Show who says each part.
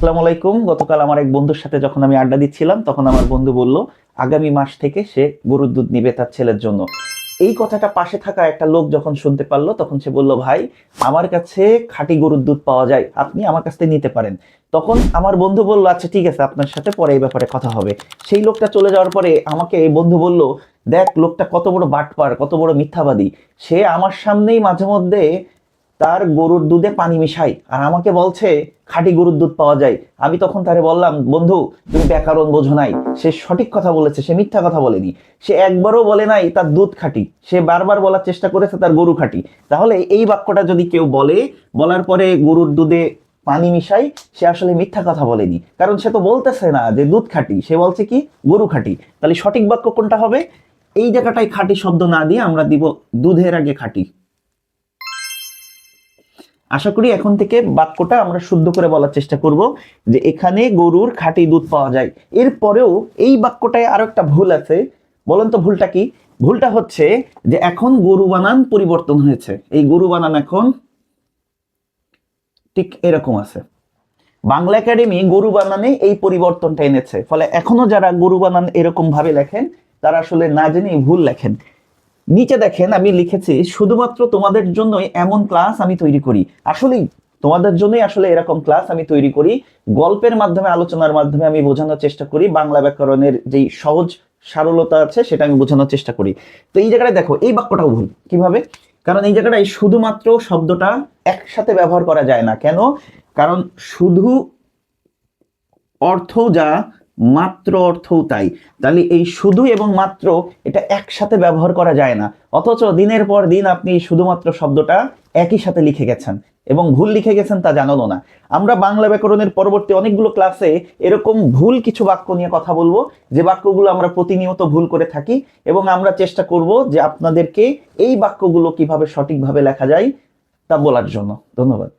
Speaker 1: আসসালামু আলাইকুম। গতকাল আমার এক বন্ধুর সাথে যখন আমি আড্ডা দিচ্ছিলাম তখন আমার বন্ধু বলল আগামী মাস থেকে সে গরুর দুধ নিবে তার ছেলের জন্য। এই কথাটা পাশে থাকা একটা লোক যখন শুনতে পারলো তখন সে বলল, ভাই আমার কাছে খাঁটি গরুর দুধ পাওয়া যায়, আপনি আমার কাছ থেকে নিতে পারেন। তখন আমার বন্ধু বলল, আচ্ছা ঠিক আছে, আপনার সাথে পরে এই ব্যাপারে কথা হবে। সেই লোকটা চলে যাওয়ার পরে আমাকে এই বন্ধু বলল, দেখ লোকটা কত বড় বাটপার, কত বড় মিথ্যাবাদী। সে আমার সামনেই মাঝে মধ্যে তার গরুর দুধে পানি মিশাই আর আমাকে বলছে খাঁটি গরুর দুধ পাওয়া যায়। আমি তখন তারে বললাম, বন্ধু তুমি ব্যাকরণ বোঝো নাই, সে সঠিক কথা বলেছে, সে মিথ্যা কথা বলেনি। সে একবারও বলে নাই তার দুধ খাঁটি, সে বারবার বলার চেষ্টা করেছে তার গরু খাঁটি। তাহলে এই বাক্যটা যদি কেউ বলে, বলার পরে গরুর দুধে পানি মিশাই, সে আসলে মিথ্যা কথা বলেনি, কারণ সে তো বলতেছে না যে দুধ খাঁটি, সে বলছে কি গরু খাঁটি। তাহলে সঠিক বাক্য কোনটা হবে? এই জায়গাটায় খাঁটি শব্দ না দিয়ে আমরা দিব দুধের আগে খাঁটি। আশা করি এখন থেকে বাক্যটা আমরা শুদ্ধ করে বলার চেষ্টা করব যে এখানে গরুর খাঁটি দুধ পাওয়া যায়। এরপরেও এই বাক্যটায় আরো একটা ভুল আছে। বলেন তো ভুলটা কি? ভুলটা হচ্ছে যে এখন গরু বানান পরিবর্তন হয়েছে। এই গরু বানান এখন ঠিক এরকম আছে। বাংলা একাডেমি গরু বানানে এই পরিবর্তনটা এনেছে, ফলে এখনো যারা গরু বানান এরকম ভাবে লেখেন তারা আসলে না জেনেই ভুল লেখেন। নিচে দেখেন আমি লিখেছি, শুধুমাত্র তোমাদের জন্যই এমন ক্লাস আমি তৈরি করি। আসলেই তোমাদের জন্যই আসলে এরকম ক্লাস আমি তৈরি করি। গল্পের মাধ্যমে, আলোচনার মাধ্যমে আমি বোঝানোর চেষ্টা করি, বাংলা ব্যাকরণের যেই সহজ সরলতা আছে সেটা আমি বোঝানোর চেষ্টা করি। তো এই জায়গায় দেখো এই বাক্যটাও ভুল। কিভাবে? কারণ এই জায়গাটায় শুধুমাত্র শব্দটা একসাথে ব্যবহার করা যায় না। কেন? কারণ শুধু অর্থ যা, মাত্র অর্থও তাই। তাহলে এই শুধু এবং মাত্র এটা একসাথে ব্যবহার করা যায় না। অথচ দিনের পর দিন আপনি শুধুমাত্র শব্দটা একই সাথে লিখে গেছেন এবং ভুল লিখে গেছেন তা জানানো না। আমরা বাংলা ব্যাকরণের পরবর্তী অনেকগুলো ক্লাসে এরকম ভুল কিছু বাক্য নিয়ে কথা বলবো, যে বাক্যগুলো আমরা প্রতিনিয়ত ভুল করে থাকি, এবং আমরা চেষ্টা করব যে আপনাদেরকে এই বাক্যগুলো কিভাবে সঠিকভাবে লেখা যায় তা বলার জন্য। ধন্যবাদ।